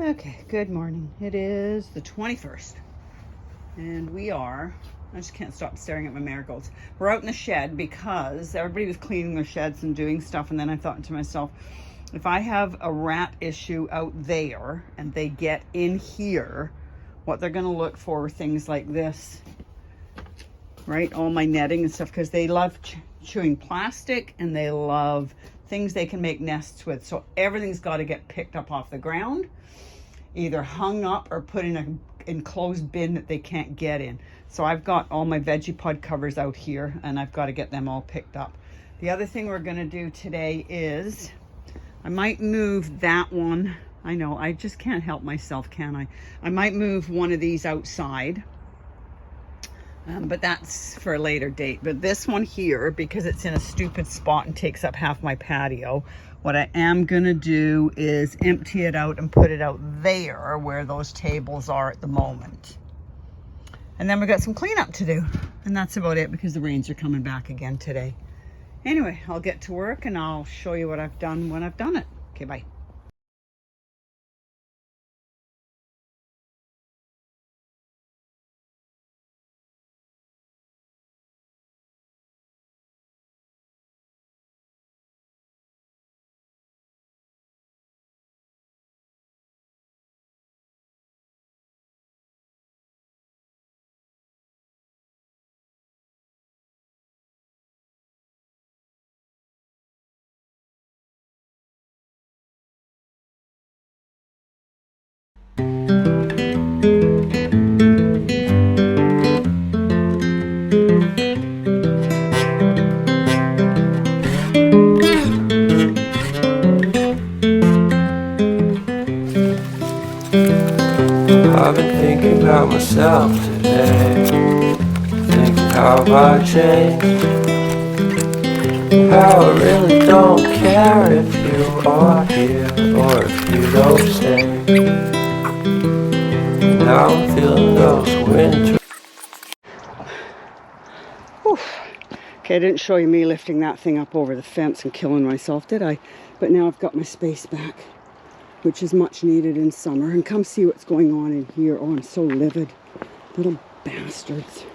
Okay, good morning. It is the 21st and I just can't stop staring at my marigolds. We're out in the shed because everybody was cleaning their sheds and doing stuff, and then I thought to myself, if I have a rat issue out there and they get in here, what they're going to look for are things like this, right? All my netting and stuff, because they love chewing plastic and they love things they can make nests with. So everything's got to get picked up off the ground, either hung up or put in an enclosed bin that they can't get in. So I've got all my veggie pod covers out here and I've got to get them all picked up. The other thing we're going to do today is I might move that one. I know, I just can't help myself, can I? I might move one of these outside, but that's for a later date. But this one here, because it's in a stupid spot and takes up half my patio, what I am gonna do is empty it out and put it out there where those tables are at the moment. And then we got some cleanup to do. And that's about it, because the rains are coming back again today. Anyway, I'll get to work and I'll show you what I've done when I've done it. Okay, bye. I've been thinking about myself today, thinking how I changed, how I really don't care if you are here or if you don't stay. Now I'm feeling those winter. Okay, I didn't show you me lifting that thing up over the fence and killing myself, did I? But now I've got my space back, which is much needed in summer. And come see what's going on in here. Oh, I'm so livid. Little bastards.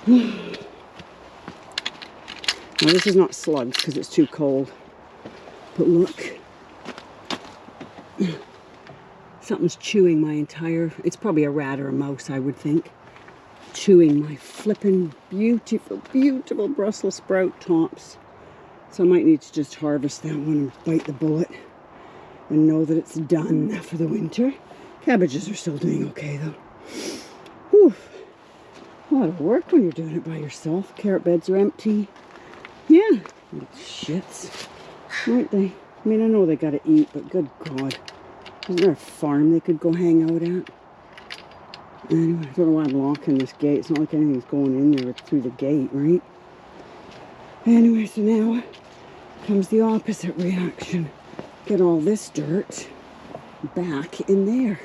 Now, this is not slugs because it's too cold. But look. Something's chewing my entire... It's probably a rat or a mouse, I would think. Chewing my flippin' beautiful, beautiful Brussels sprout tops. So I might need to just harvest that one and bite the bullet and know that it's done for the winter. Cabbages are still doing okay though. Whew. A lot of work when you're doing it by yourself. Carrot beds are empty. Yeah, little shits, aren't they? I mean, I know they gotta eat, but good God. Isn't there a farm they could go hang out at? Anyway, I don't know why I'm locking this gate. It's not like anything's going in there through the gate, right? Anyway, so now comes the opposite reaction. Get all this dirt back in there.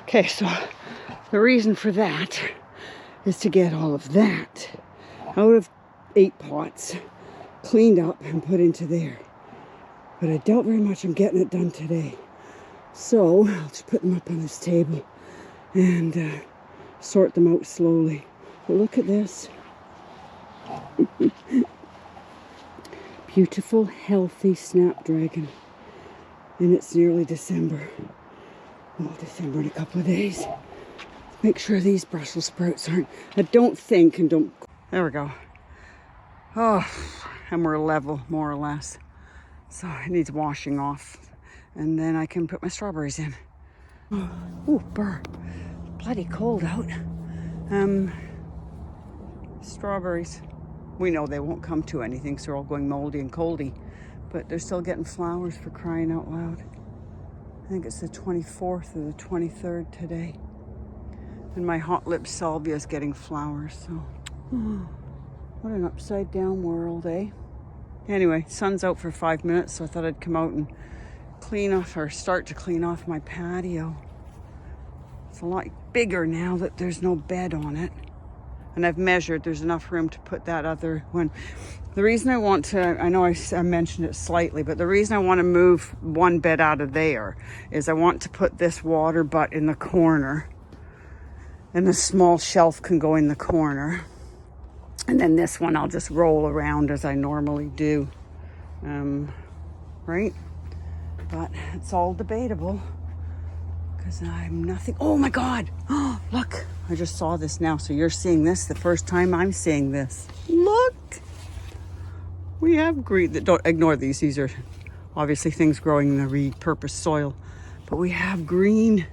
Okay, so the reason for that is to get all of that out of 8 pots, cleaned up and put into there. But I doubt very much I'm getting it done today. So I'll just put them up on this table and sort them out slowly. But look at this. Beautiful, healthy snapdragon. And it's nearly December. Well, December in a couple of days. Make sure these Brussels sprouts aren't... I don't think and don't... There we go. Oh, and we're level, more or less. So it needs washing off. And then I can put my strawberries in. Oh, burr. Bloody cold out. Strawberries. we know they won't come to anything, so they're all going moldy and coldy. But they're still getting flowers, for crying out loud. I think it's the 24th or the 23rd today. And my hot lip Sylvia is getting flowers, so what an upside down world, eh? Anyway, sun's out for 5 minutes, so I thought I'd come out and clean off, or start to clean off my patio. It's a lot bigger now that there's no bed on it. And I've measured, there's enough room to put that other one. The reason I want to, I know I mentioned it slightly, but the reason I want to move one bed out of there is I want to put this water butt in the corner, and the small shelf can go in the corner. And then this one I'll just roll around as I normally do, right? But it's all debatable because I'm nothing. Oh my God, oh, look, I just saw this now. So you're seeing this the first time I'm seeing this. Look, we have green. Don't ignore these. These are obviously things growing in the repurposed soil, but we have green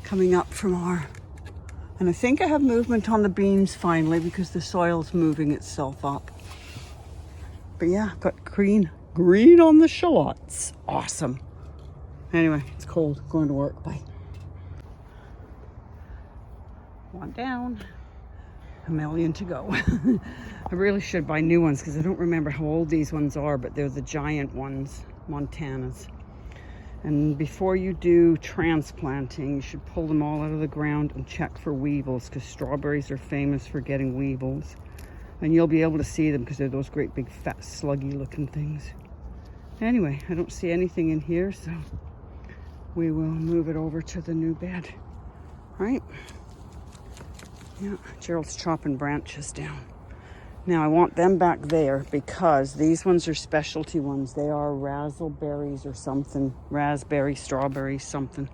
coming up from our, and I think I have movement on the beans finally because the soil's moving itself up. But yeah, got green on the shallots. Awesome. Anyway, it's cold. Going to work. Bye. One down. A million to go. I really should buy new ones because I don't remember how old these ones are, but they're the giant ones, Montanas. And before you do transplanting, you should pull them all out of the ground and check for weevils, because strawberries are famous for getting weevils. And you'll be able to see them because they're those great big fat sluggy looking things. Anyway, I don't see anything in here, so we will move it over to the new bed. Right? Yeah, Gerald's chopping branches down. Now I want them back there because these ones are specialty ones. They are razzleberries or something. Raspberry, strawberry, something,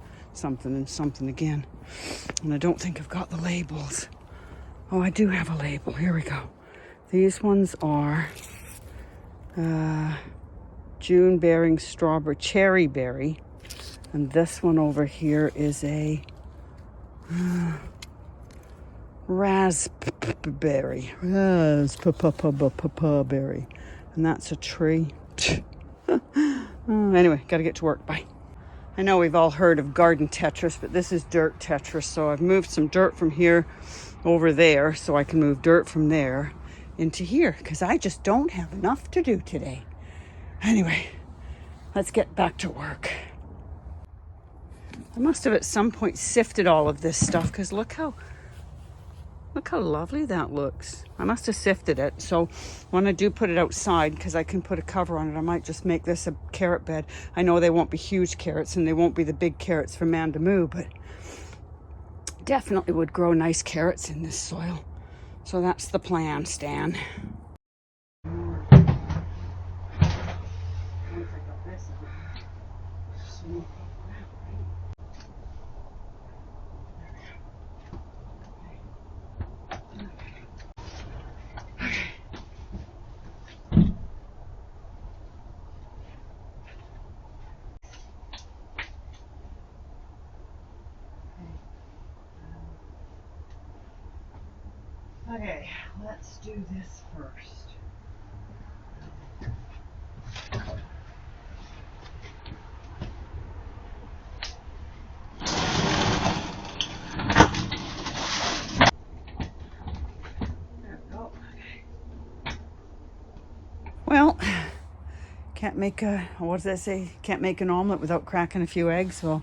and something again. And I don't think I've got the labels. Oh, I do have a label. Here we go. These ones are June bearing strawberry, cherry berry. And this one over here is a raspberry, berry, and that's a tree. Anyway, gotta get to work. Bye. I know we've all heard of garden Tetris, but this is dirt Tetris. So I've moved some dirt from here over there so I can move dirt from there into here because I just don't have enough to do today. Anyway, let's get back to work. I must have at some point sifted all of this stuff because look how lovely that looks. I must have sifted it. So when I do put it outside, because I can put a cover on it, I might just make this a carrot bed. I know they won't be huge carrots and they won't be the big carrots from Manda Moo, but definitely would grow nice carrots in this soil. So that's the plan, Stan. Okay, let's do this first. There we go. Okay. Well, can't make a, what does that say? Can't make an omelet without cracking a few eggs. Well,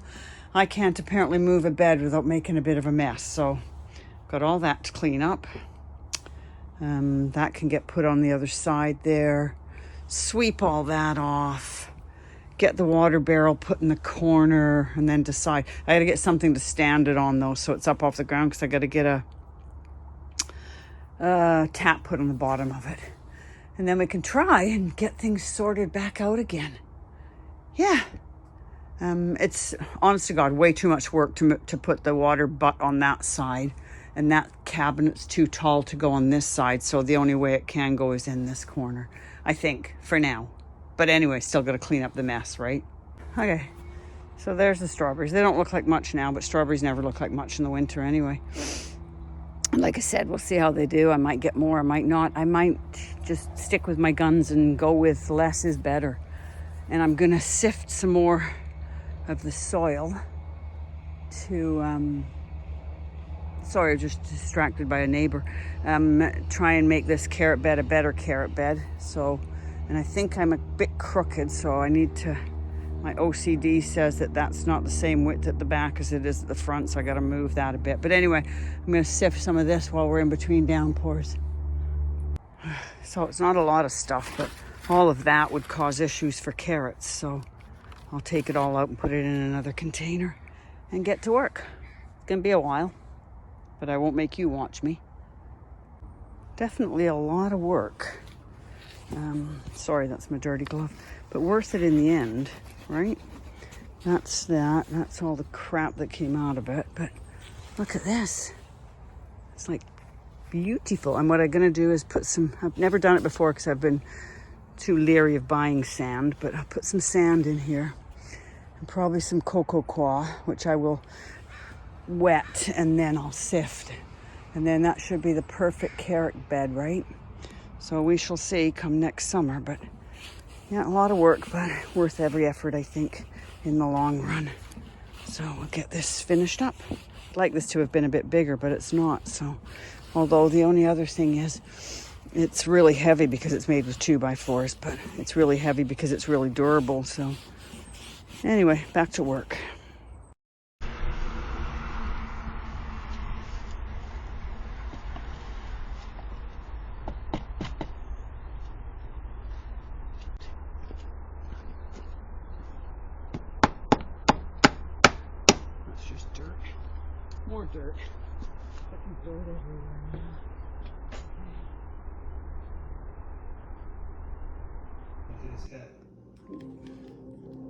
I can't apparently move a bed without making a bit of a mess. So, got all that to clean up. That can get put on the other side there. Sweep all that off. Get the water barrel put in the corner and then decide. I got to get something to stand it on though so it's up off the ground because I got to get a tap put on the bottom of it. And then we can try and get things sorted back out again. Yeah. It's, honest to God, way too much work to put the water butt on that side. And that cabinet's too tall to go on this side, so the only way it can go is in this corner, I think, for now. But anyway, still got to clean up the mess, right? Okay, so there's the strawberries. They don't look like much now, but strawberries never look like much in the winter anyway. like I said, we'll see how they do. I might get more, I might not. I might just stick with my guns and go with less is better. And I'm gonna sift some more of the soil to, sorry, I'm just distracted by a neighbor. Try and make this carrot bed a better carrot bed. So, and I think I'm a bit crooked, so I need to, my OCD says that that's not the same width at the back as it is at the front, so I gotta move that a bit. But anyway, I'm gonna sift some of this while we're in between downpours. So it's not a lot of stuff, but all of that would cause issues for carrots. So I'll take it all out and put it in another container and get to work. It's gonna be a while, but I won't make you watch me. Definitely a lot of work. Sorry, that's my dirty glove, but worth it in the end, right? That's that. That's all the crap that came out of it. But look at this. It's like beautiful. And what I'm going to do is put some, I've never done it before because I've been too leery of buying sand, but I'll put some sand in here and probably some cocoa coir, which I will wet and then I'll sift. And then that should be the perfect carrot bed, right? So we shall see come next summer. But yeah, a lot of work, but worth every effort, I think, in the long run. So we'll get this finished up. I'd like this to have been a bit bigger, but it's not. So, although the only other thing is, it's really heavy because it's made with 2x4s, but it's really heavy because it's really durable. So anyway, back to work. More dirt. Fucking dirt everywhere now. His head.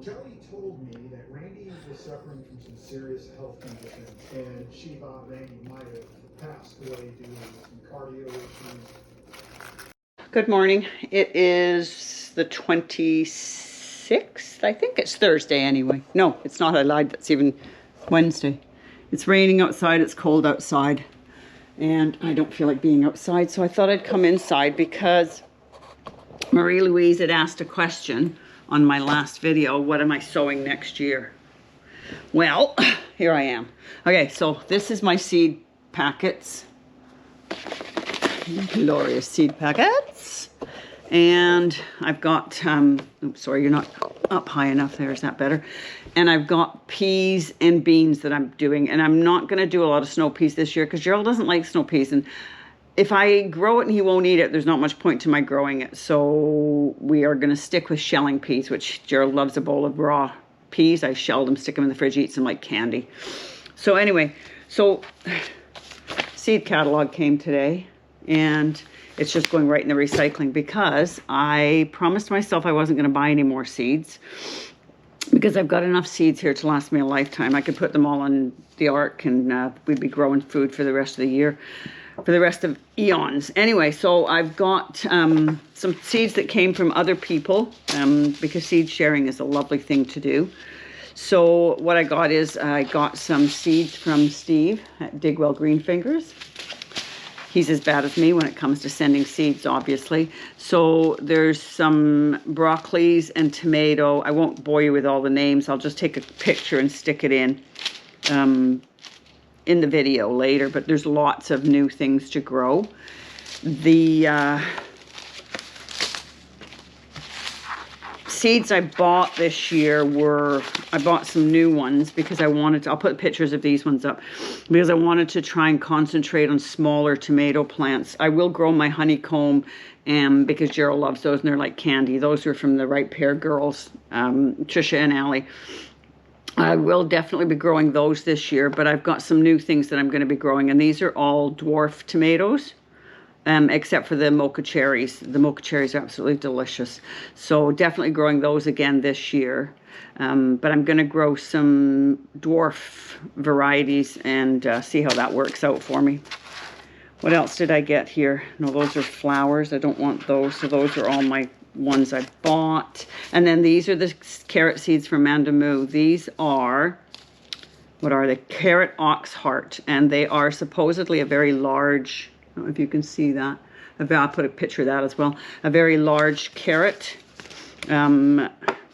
Kelly told me that Randy was suffering from some serious health conditions, and she thought Randy might have passed away due to some cardio issues. Good morning. It is the 26th. I think it's Thursday anyway. No, it's not. I lied. That's even Wednesday. It's raining outside, it's cold outside, and I don't feel like being outside, so I thought I'd come inside because Louise had asked a question on my last video, what am I sowing next year? Well, here I am. Okay, so this is my seed packets. Glorious seed packets. And I've got, oops, sorry, you're not up high enough there, is that better? And I've got peas and beans that I'm doing, and I'm not going to do a lot of snow peas this year because Gerald doesn't like snow peas, and if I grow it and he won't eat it, there's not much point to my growing it. So we are going to stick with shelling peas, which Gerald loves a bowl of raw peas. I shelled them, stick them in the fridge, eats them like candy. So anyway, so seed catalog came today, and it's just going right in the recycling because I promised myself I wasn't going to buy any more seeds because I've got enough seeds here to last me a lifetime. I could put them all on the ark and we'd be growing food for the rest of the year, for the rest of eons. Anyway, so I've got some seeds that came from other people because seed sharing is a lovely thing to do. So what I got is I got some seeds from Steve at Digwell Greenfingers. He's as bad as me when it comes to sending seeds, obviously. So there's some broccolis and tomato. I won't bore you with all the names. I'll just take a picture and stick it in the video later. But there's lots of new things to grow. The seeds I bought this year were, I bought some new ones because I wanted to, I'll put pictures of these ones up, because I wanted to try and concentrate on smaller tomato plants. I will grow my honeycomb because Gerald loves those and they're like candy. Those are from the Right Pear girls, Tricia and Allie. I will definitely be growing those this year, but I've got some new things that I'm going to be growing, and these are all dwarf tomatoes. Except for the mocha cherries. The mocha cherries are absolutely delicious. So definitely growing those again this year. But I'm going to grow some dwarf varieties and see how that works out for me. What else did I get here? No, those are flowers. I don't want those. So those are all my ones I bought. And then these are the carrot seeds from Manda Moo. These are what are they? Carrot Oxheart, and they are supposedly a very large, I don't know if you can see that. I'll put a picture of that as well. A very large carrot.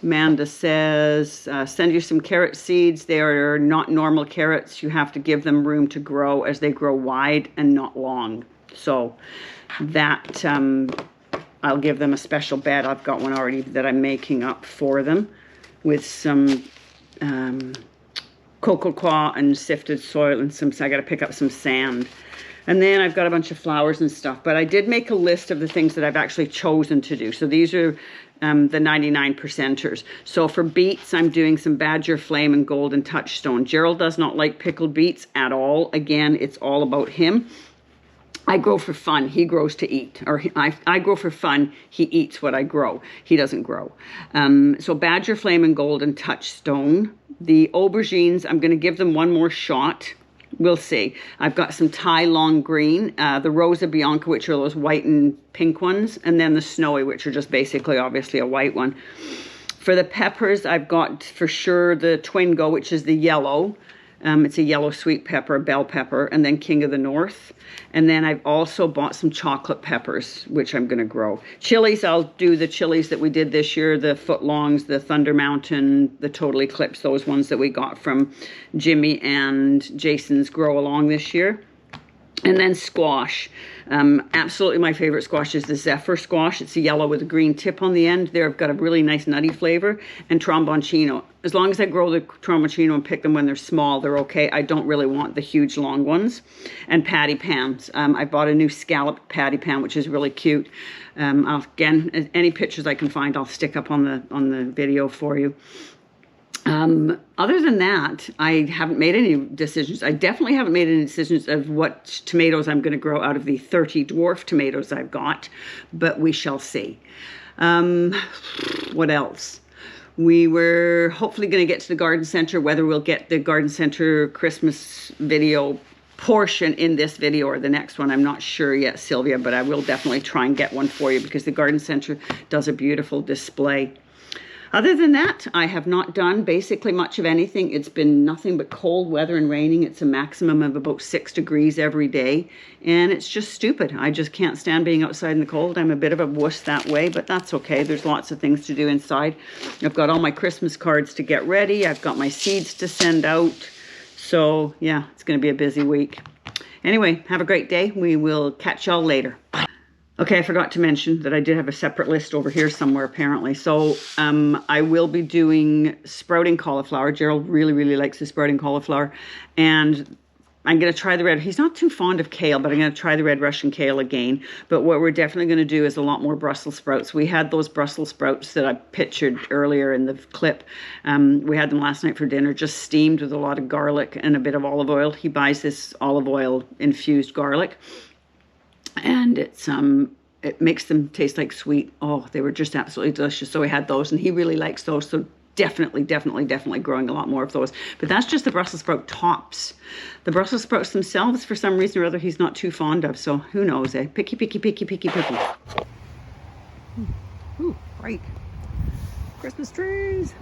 Manda says, send you some carrot seeds. They are not normal carrots. You have to give them room to grow as they grow wide and not long. So that, I'll give them a special bed. I've got one already that I'm making up for them with some cocoa coir and sifted soil and some, I got to pick up some sand. And then I've got a bunch of flowers and stuff. But I did make a list of the things that I've actually chosen to do. So these are the 99 percenters. So for beets, I'm doing some Badger Flame and Golden Touchstone. Gerald does not like pickled beets at all. Again, it's all about him. I grow for fun. He grows to eat. Or I grow for fun. He eats what I grow. He doesn't grow. So Badger Flame and Golden Touchstone. The aubergines, I'm going to give them one more shot. We'll see. I've got some Thai Long Green, the Rosa Bianca, which are those white and pink ones, and then the Snowy, which are just basically obviously a white one. For the peppers, I've got for sure the Twingo, which is the yellow. It's a yellow sweet pepper, bell pepper, and then King of the North. And then I've also bought some chocolate peppers, which I'm going to grow. Chilies, I'll do the chilies that we did this year, the footlongs, the Thunder Mountain, the Total Eclipse, those ones that we got from Jimmy and Jason's Grow Along this year. And then squash. Absolutely my favorite squash is the Zephyr squash. It's a yellow with a green tip on the end. They've got a really nice nutty flavor. And tromboncino. As long as I grow the tromboncino and pick them when they're small, they're okay. I don't really want the huge long ones. And patty pans. I bought a new scalloped patty pan, which is really cute. Again, any pictures I can find, I'll stick up on the video for you. Other than that, I haven't made any decisions. I definitely haven't made any decisions of what tomatoes I'm going to grow out of the 30 dwarf tomatoes I've got, but we shall see. What else? We were hopefully going to get to the garden center. Whether we'll get the garden center Christmas video portion in this video or the next one, I'm not sure yet, Sylvia, but I will definitely try and get one for you because the garden center does a beautiful display. Other than that, I have not done basically much of anything. It's been nothing but cold weather and raining. It's a maximum of about 6 degrees every day. And it's just stupid. I just can't stand being outside in the cold. I'm a bit of a wuss that way, but that's okay. There's lots of things to do inside. I've got all my Christmas cards to get ready. I've got my seeds to send out. So yeah, it's going to be a busy week. Anyway, have a great day. We will catch y'all later. Bye. Okay, I forgot to mention that I did have a separate list over here somewhere apparently. So I will be doing sprouting cauliflower. Gerald really, really likes the sprouting cauliflower. And I'm going to try the red. He's not too fond of kale, but I'm going to try the red Russian kale again. But what we're definitely going to do is a lot more Brussels sprouts. We had those Brussels sprouts that I pictured earlier in the clip. We had them last night for dinner, just steamed with a lot of garlic and a bit of olive oil. He buys this olive oil infused garlic. And it makes them taste like sweet. Oh, they were just absolutely delicious. So we had those, and he really likes those. So definitely growing a lot more of those. But that's just the Brussels sprout tops. The Brussels sprouts themselves, for some reason or other, he's not too fond of. So who knows, eh? Picky. Ooh, right. Christmas trees.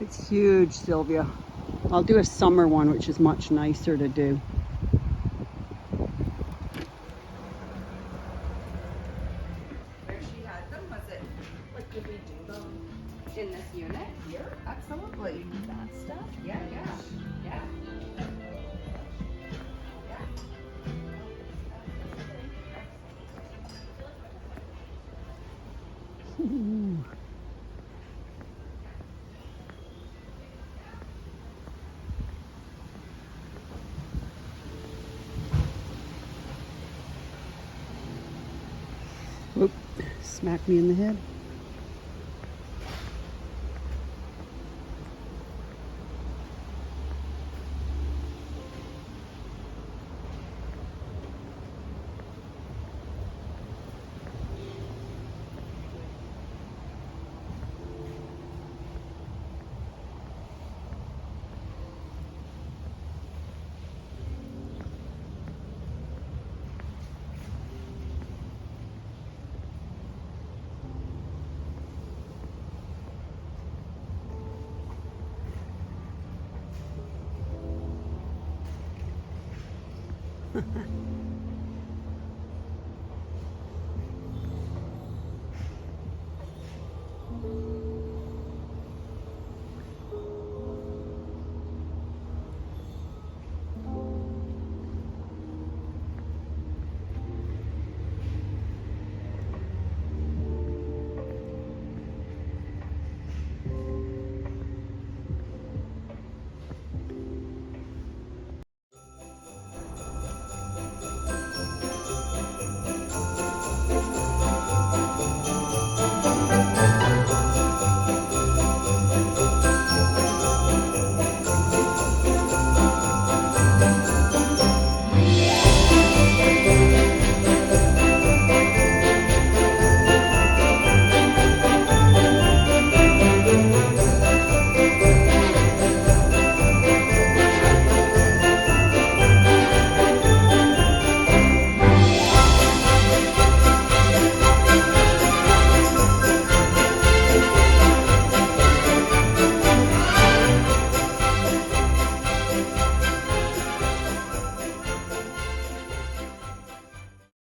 It's huge, Sylvia. I'll do a summer one, which is much nicer to do. Where she had them, was it, like, did we do them in this unit here? Absolutely. That stuff? Yeah. Ooh. Oop, smacked me in the head.